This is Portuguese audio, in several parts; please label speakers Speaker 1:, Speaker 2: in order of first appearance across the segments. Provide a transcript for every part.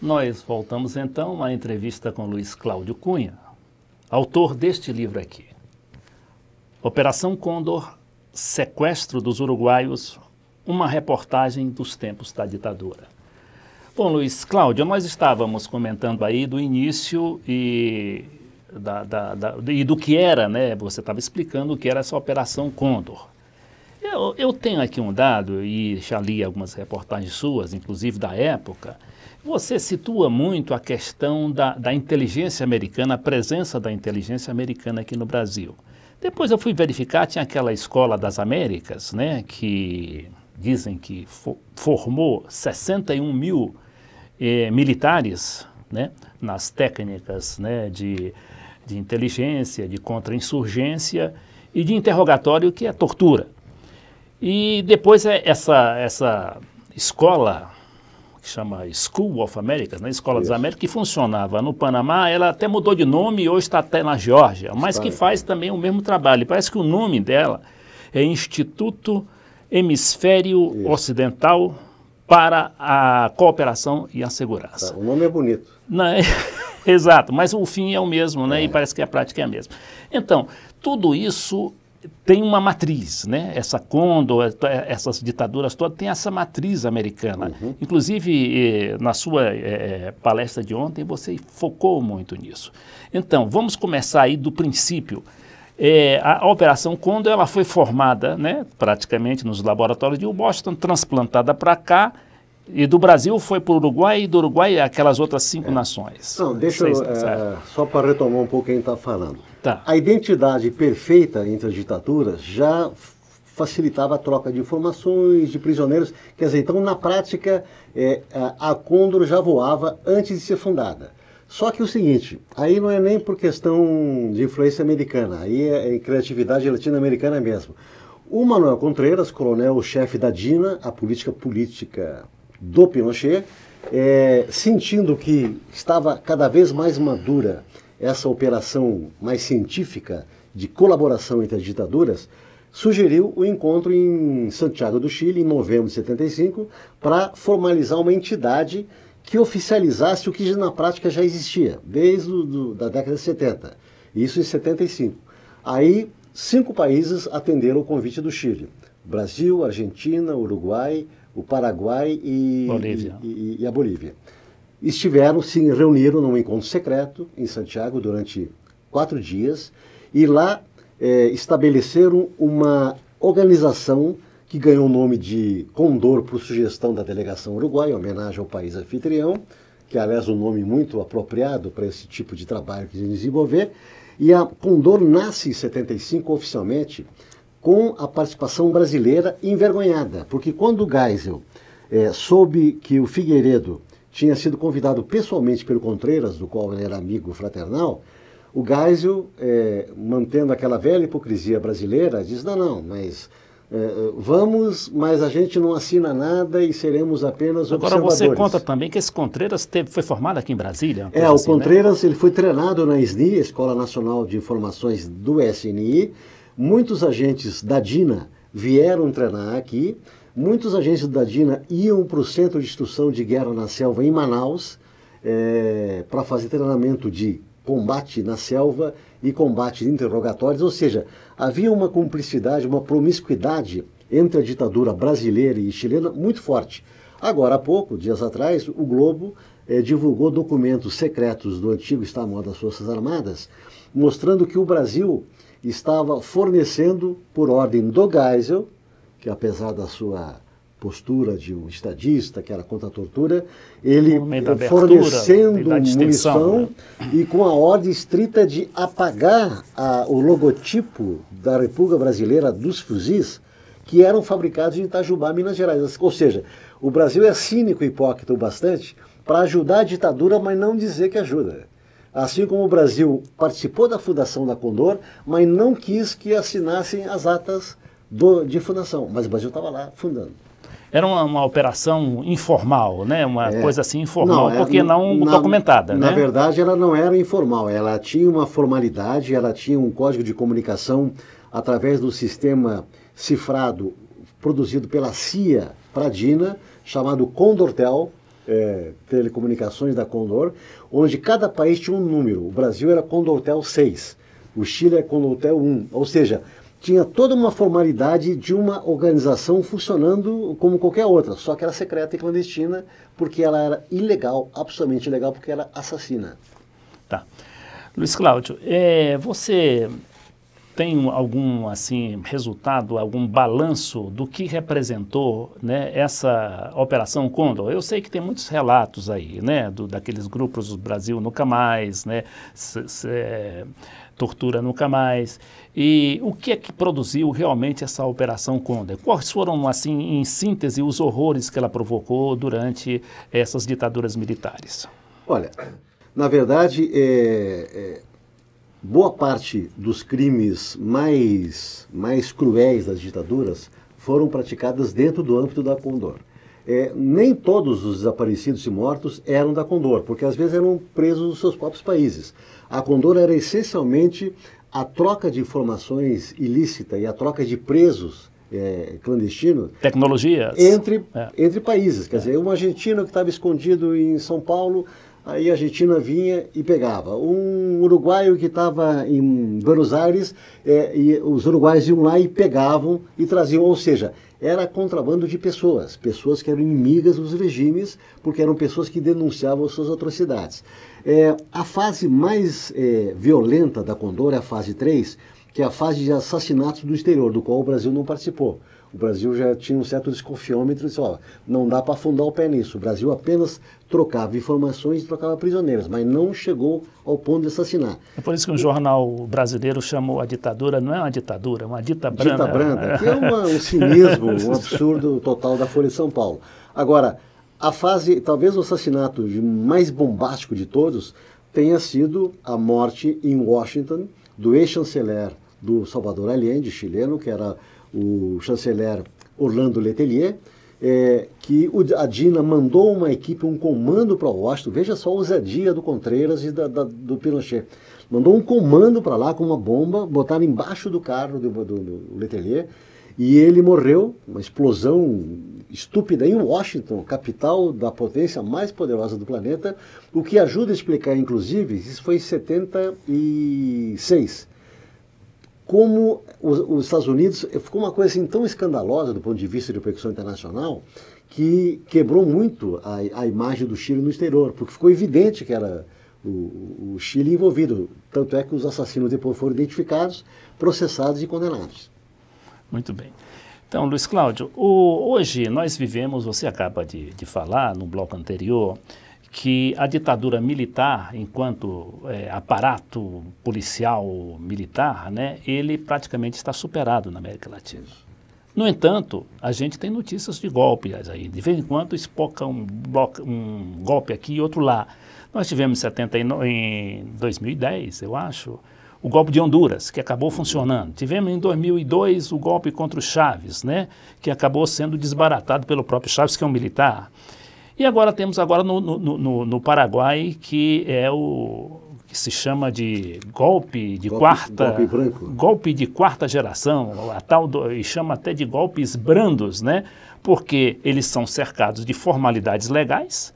Speaker 1: Nós voltamos então à entrevista com Luiz Cláudio Cunha, autor deste livro aqui. Operação Condor, sequestro dos uruguaios, uma reportagem dos tempos da ditadura. Bom, Luiz Cláudio, nós estávamos comentando aí do início e do que era, né? Você estava explicando o que era essa Operação Condor. Eu tenho aqui um dado, e já li algumas reportagens suas, inclusive da época. Você situa muito a questão da inteligência americana, a presença da inteligência americana aqui no Brasil. Depois eu fui verificar, tinha aquela Escola das Américas, né, que dizem que formou 61 mil militares, né, nas técnicas, né, de inteligência, de contra-insurgência e de interrogatório, que é tortura. E depois essa escola, que chama School of Americas, né? Escola das Américas, que funcionava no Panamá, ela até mudou de nome e hoje está até na Geórgia, mas que faz também o mesmo trabalho. Parece que o nome dela é Instituto Hemisfério Ocidental para a Cooperação e a Segurança.
Speaker 2: O nome é bonito.
Speaker 1: Não, exato, mas o fim é o mesmo, né? E parece que a prática é a mesma. Então, tudo isso tem uma matriz, né? Essa Condor, essas ditaduras todas, tem essa matriz americana. Inclusive, na sua palestra de ontem, você focou muito nisso. Então, vamos começar aí do princípio. A Operação Condor, ela foi formada, né, praticamente nos laboratórios de Washington, transplantada para cá, e do Brasil foi para o Uruguai, e do Uruguai aquelas outras 5 nações.
Speaker 2: Não, deixa eu, só para retomar um pouco o que a gente está falando.
Speaker 1: Tá.
Speaker 2: A identidade perfeita entre as ditaduras já facilitava a troca de informações, de prisioneiros. Quer dizer, então, na prática, a Condor já voava antes de ser fundada. Só que o seguinte, aí não é nem por questão de influência americana, aí é criatividade latino-americana mesmo. O Manuel Contreras, coronel-chefe da DINA, a política do Pinochet, sentindo que estava cada vez mais madura essa operação mais científica de colaboração entre as ditaduras, sugeriu o encontro em Santiago do Chile, em novembro de 75, para formalizar uma entidade que oficializasse o que na prática já existia, desde da década de 70, isso em 75. Aí, 5 países atenderam o convite do Chile: Brasil, Argentina, Uruguai, o Paraguai e a Bolívia. Se reuniram num encontro secreto em Santiago durante 4 dias e lá estabeleceram uma organização que ganhou o nome de Condor por sugestão da delegação uruguaia, em homenagem ao país anfitrião, que aliás é um nome muito apropriado para esse tipo de trabalho que eles desenvolver. E a Condor nasce em 75 oficialmente com a participação brasileira envergonhada, porque quando o Geisel soube que o Figueiredo tinha sido convidado pessoalmente pelo Contreras, do qual ele era amigo fraternal, o Geisel, mantendo aquela velha hipocrisia brasileira, diz: não, mas vamos, mas a gente não assina nada e seremos apenas observadores.
Speaker 1: Agora você conta também que esse Contreras foi formado aqui em Brasília?
Speaker 2: O assim, Contreras, né? Ele foi treinado na SNI, Escola Nacional de Informações do SNI. Muitos agentes da DINA vieram treinar aqui. Muitos agentes da DINA iam para o Centro de Instrução de Guerra na Selva, em Manaus, para fazer treinamento de combate na selva e combate de interrogatórios. Ou seja, havia uma cumplicidade, uma promiscuidade entre a ditadura brasileira e chilena muito forte. Agora, há pouco, dias atrás, o Globo divulgou documentos secretos do antigo Estado-Maior das Forças Armadas, mostrando que o Brasil estava fornecendo, por ordem do Geisel, que apesar da sua postura de um estadista, que era contra a tortura, ele fornecendo munição, né? E com a ordem estrita de apagar o logotipo da República Brasileira dos fuzis, que eram fabricados em Itajubá, Minas Gerais. Ou seja, o Brasil é cínico e hipócrita o bastante para ajudar a ditadura, mas não dizer que ajuda. Assim como o Brasil participou da fundação da Condor, mas não quis que assinassem as atas de fundação, mas o Brasil estava lá fundando.
Speaker 1: Era uma operação informal, né? Uma coisa assim informal, porque não documentada, né?
Speaker 2: Na verdade, ela não era informal, ela tinha uma formalidade, ela tinha um código de comunicação através do sistema cifrado produzido pela CIA para a DINA, chamado Condortel, telecomunicações da Condor, onde cada país tinha um número. O Brasil era Condortel 6, o Chile é Condortel 1, ou seja, tinha toda uma formalidade de uma organização funcionando como qualquer outra, só que era secreta e clandestina, porque ela era ilegal, absolutamente ilegal, porque era assassina.
Speaker 1: Tá. Luiz Cláudio, você tem algum assim resultado, algum balanço do que representou, né, essa Operação Condor? Eu sei que tem muitos relatos aí, né, daqueles grupos do Brasil Nunca Mais, né, Tortura Nunca Mais. E o que é que produziu realmente essa Operação Condor? Quais foram, assim, em síntese, os horrores que ela provocou durante essas ditaduras militares?
Speaker 2: Olha, na verdade, boa parte dos crimes mais cruéis das ditaduras foram praticadas dentro do âmbito da Condor. Nem todos os desaparecidos e mortos eram da Condor, porque às vezes eram presos nos seus próprios países. A Condor era essencialmente a troca de informações ilícita e a troca de presos clandestinos.
Speaker 1: Tecnologias.
Speaker 2: Entre países. Quer dizer, um argentino que estava escondido em São Paulo, aí a Argentina vinha e pegava. Um uruguaio que estava em Buenos Aires, e os uruguaios iam lá e pegavam e traziam. Ou seja, era contrabando de pessoas que eram inimigas dos regimes, porque eram pessoas que denunciavam suas atrocidades. A fase mais violenta da Condor é a fase 3, que é a fase de assassinatos do exterior, do qual o Brasil não participou. O Brasil já tinha um certo desconfiômetro e disse, não dá para afundar o pé nisso. O Brasil apenas trocava informações e trocava prisioneiros, mas não chegou ao ponto de assassinar.
Speaker 1: É por isso que um jornal brasileiro chamou a ditadura, não é uma ditadura, é uma dita branda.
Speaker 2: Dita branda, que é um cinismo, um absurdo total da Folha de São Paulo. Agora, a fase, talvez o assassinato mais bombástico de todos, tenha sido a morte em Washington do ex-chanceler do Salvador Allende, chileno, que era o chanceler Orlando Letelier, que a DINA mandou uma equipe, um comando para Washington. Veja só a ousadia do Contreras e do Pinochet. Mandou um comando para lá com uma bomba, botaram embaixo do carro do Letelier, e ele morreu, uma explosão estúpida em Washington, capital da potência mais poderosa do planeta, o que ajuda a explicar, inclusive, isso foi em 76, como os Estados Unidos, ficou uma coisa assim tão escandalosa do ponto de vista de repercussão internacional, que quebrou muito a imagem do Chile no exterior, porque ficou evidente que era o Chile envolvido. Tanto é que os assassinos depois foram identificados, processados e condenados.
Speaker 1: Muito bem. Então, Luiz Cláudio, hoje nós vivemos, você acaba de falar no bloco anterior, que a ditadura militar, enquanto aparato policial militar, né, ele praticamente está superado na América Latina. No entanto, a gente tem notícias de golpes aí. De vez em quando espoca um golpe aqui e outro lá. Nós tivemos em 2010, eu acho, o golpe de Honduras, que acabou funcionando. Tivemos em 2002 o golpe contra o Chaves, né, que acabou sendo desbaratado pelo próprio Chaves, que é um militar. E agora temos no Paraguai, que é o que se chama de golpe de quarta geração, e chama até de golpes brandos, né? Porque eles são cercados de formalidades legais,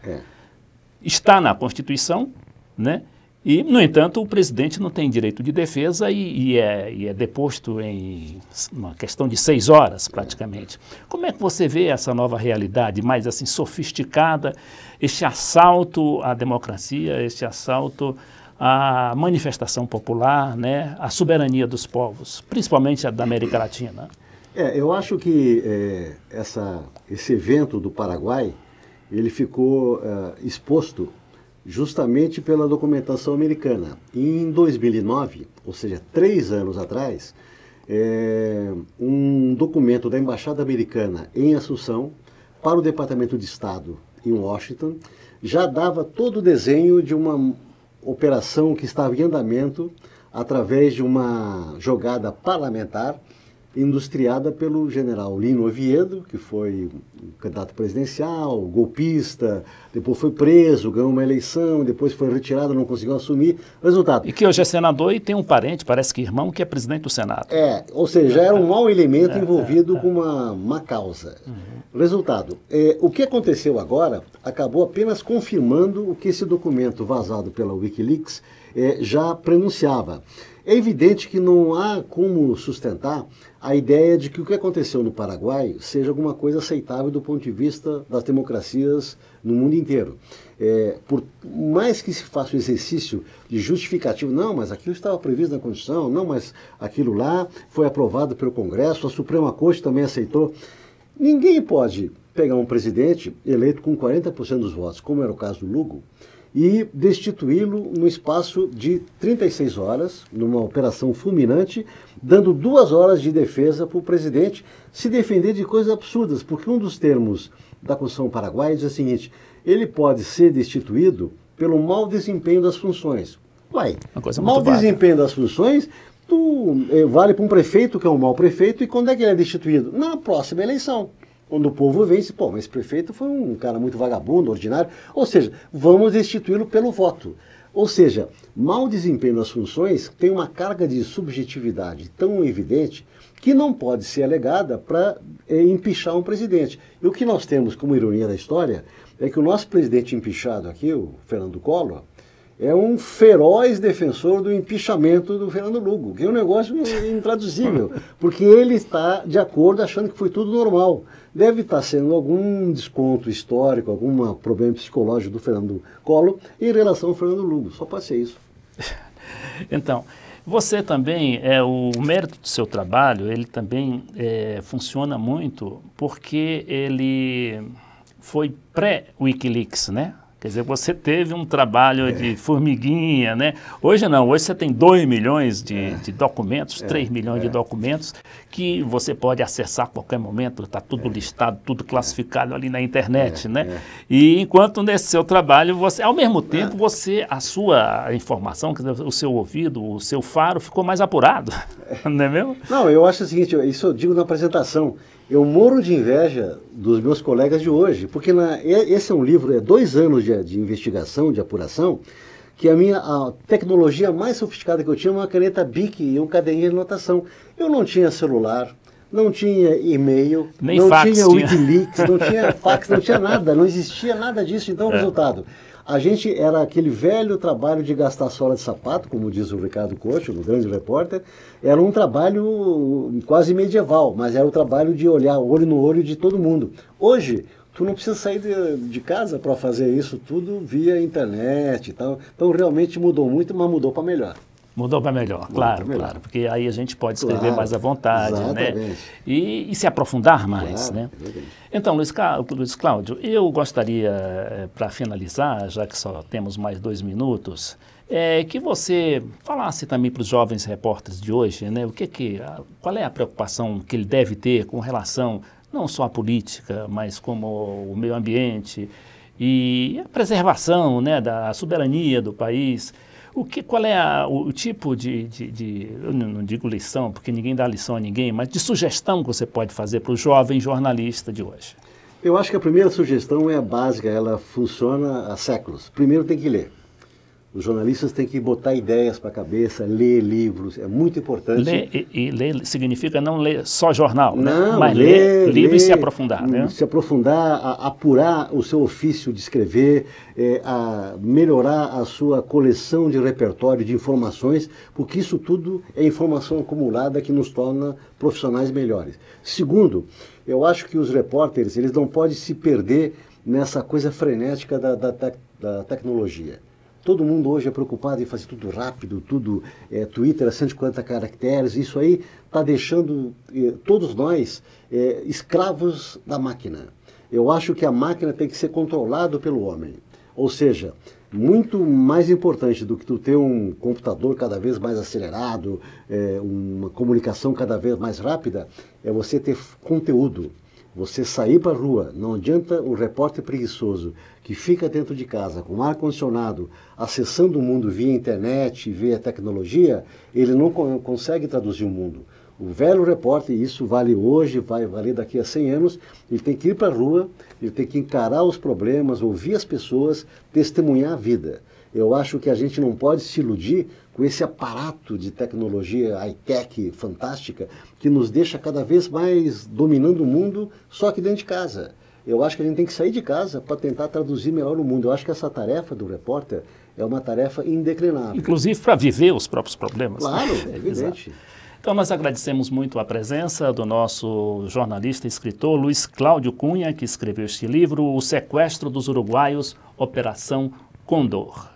Speaker 1: está na Constituição, né? E, no entanto, o presidente não tem direito de defesa e é deposto em uma questão de 6 horas, praticamente. Como é que você vê essa nova realidade mais assim sofisticada, este assalto à democracia, este assalto à manifestação popular, né, à soberania dos povos, principalmente a da América Latina?
Speaker 2: Eu acho que esse evento do Paraguai, ele ficou exposto justamente pela documentação americana. Em 2009, ou seja, 3 anos atrás, um documento da Embaixada Americana em Assunção para o Departamento de Estado em Washington já dava todo o desenho de uma operação que estava em andamento através de uma jogada parlamentar industriada pelo general Lino Oviedo, que foi candidato presidencial, golpista, depois foi preso, ganhou uma eleição, depois foi retirado, não conseguiu assumir. Resultado.
Speaker 1: E que hoje é senador e tem um parente, parece que irmão, que é presidente do Senado.
Speaker 2: Ou seja, já era um mau elemento envolvido com uma má causa. Resultado, o que aconteceu agora acabou apenas confirmando o que esse documento vazado pela Wikileaks já pronunciava. É evidente que não há como sustentar a ideia de que o que aconteceu no Paraguai seja alguma coisa aceitável do ponto de vista das democracias no mundo inteiro. Por mais que se faça o exercício de justificativo, não, mas aquilo estava previsto na Constituição, não, mas aquilo lá foi aprovado pelo Congresso, a Suprema Corte também aceitou. Ninguém pode pegar um presidente eleito com 40% dos votos, como era o caso do Lugo, e destituí-lo no espaço de 36 horas, numa operação fulminante, dando 2 horas de defesa para o presidente se defender de coisas absurdas, porque um dos termos da Constituição paraguaia diz o seguinte: ele pode ser destituído pelo mau desempenho das funções. Mau desempenho das funções vale para um prefeito que é um mau prefeito, e quando é que ele é destituído? Na próxima eleição. Quando o povo vence, mas esse prefeito foi um cara muito vagabundo, ordinário. Ou seja, vamos destituí-lo pelo voto. Ou seja, mau desempenho das funções tem uma carga de subjetividade tão evidente que não pode ser alegada para empichar um presidente. E o que nós temos como ironia da história é que o nosso presidente empichado aqui, o Fernando Collor, é um feroz defensor do empichamento do Fernando Lugo, que é um negócio intraduzível, porque ele está de acordo achando que foi tudo normal. Deve estar sendo algum desconto histórico, algum problema psicológico do Fernando Collor em relação ao Fernando Lugo. Só pode ser isso.
Speaker 1: Então, você também, o mérito do seu trabalho, ele também funciona muito porque ele foi pré-Wikileaks, né? Quer dizer, você teve um trabalho de formiguinha, né? Hoje não, hoje você tem 2 milhões de documentos, 3 milhões de documentos que você pode acessar a qualquer momento, está tudo listado, tudo classificado ali na internet, né? E enquanto nesse seu trabalho, você, ao mesmo tempo, a sua informação, quer dizer, o seu ouvido, o seu faro ficou mais apurado, não é mesmo?
Speaker 2: Não, eu acho o seguinte, isso eu digo na apresentação, eu morro de inveja dos meus colegas de hoje, porque esse é um livro, 2 anos de investigação, de apuração, que a tecnologia mais sofisticada que eu tinha era uma caneta Bic e um caderninho de anotação. Eu não tinha celular, não tinha e-mail, não tinha Wikileaks, não tinha fax, não tinha nada, não existia nada disso. Então, o resultado, a gente era aquele velho trabalho de gastar sola de sapato, como diz o Ricardo Cocho, o grande repórter. Era um trabalho quase medieval, mas era o trabalho de olhar olho no olho de todo mundo. Hoje, tu não precisa sair de casa para fazer isso tudo via internet e tal. Então, realmente mudou muito, mas mudou para melhor.
Speaker 1: Mudou para melhor, claro, porque aí a gente pode escrever mais à vontade, né? E se aprofundar mais, né? Então, Luiz Cláudio, eu gostaria, para finalizar, já que só temos mais 2 minutos, que você falasse também para os jovens repórteres de hoje, né? Qual é a preocupação que ele deve ter com relação não só à política, mas como o meio ambiente e a preservação, né, da soberania do país. Qual é o tipo eu não digo lição, porque ninguém dá lição a ninguém, mas de sugestão que você pode fazer para o jovem jornalista de hoje?
Speaker 2: Eu acho que a primeira sugestão é a básica, ela funciona há séculos. Primeiro tem que ler. Os jornalistas têm que botar ideias para a cabeça, ler livros, é muito importante.
Speaker 1: Ler significa não ler só jornal,
Speaker 2: não,
Speaker 1: né? Mas ler livro e se aprofundar, né?
Speaker 2: Se aprofundar, apurar o seu ofício de escrever, melhorar a sua coleção de repertório de informações, porque isso tudo é informação acumulada que nos torna profissionais melhores. Segundo, eu acho que os repórteres, eles não podem se perder nessa coisa frenética da tecnologia. Todo mundo hoje é preocupado em fazer tudo rápido, tudo Twitter a 140 caracteres. Isso aí está deixando todos nós escravos da máquina. Eu acho que a máquina tem que ser controlada pelo homem. Ou seja, muito mais importante do que tu ter um computador cada vez mais acelerado, uma comunicação cada vez mais rápida, é você ter conteúdo. Você sair para a rua, não adianta o repórter preguiçoso que fica dentro de casa com ar-condicionado, acessando o mundo via internet, via tecnologia, ele não consegue traduzir o mundo. O velho repórter, isso vale hoje, vai valer daqui a 100 anos, ele tem que ir para a rua, ele tem que encarar os problemas, ouvir as pessoas, testemunhar a vida. Eu acho que a gente não pode se iludir com esse aparato de tecnologia high-tech fantástica que nos deixa cada vez mais dominando o mundo só aqui dentro de casa. Eu acho que a gente tem que sair de casa para tentar traduzir melhor o mundo. Eu acho que essa tarefa do repórter é uma tarefa indeclinável.
Speaker 1: Inclusive para viver os próprios problemas.
Speaker 2: Claro,
Speaker 1: né?
Speaker 2: é evidente.
Speaker 1: Então nós agradecemos muito a presença do nosso jornalista e escritor Luiz Cláudio Cunha, que escreveu este livro, O Sequestro dos Uruguaios, Operação Condor.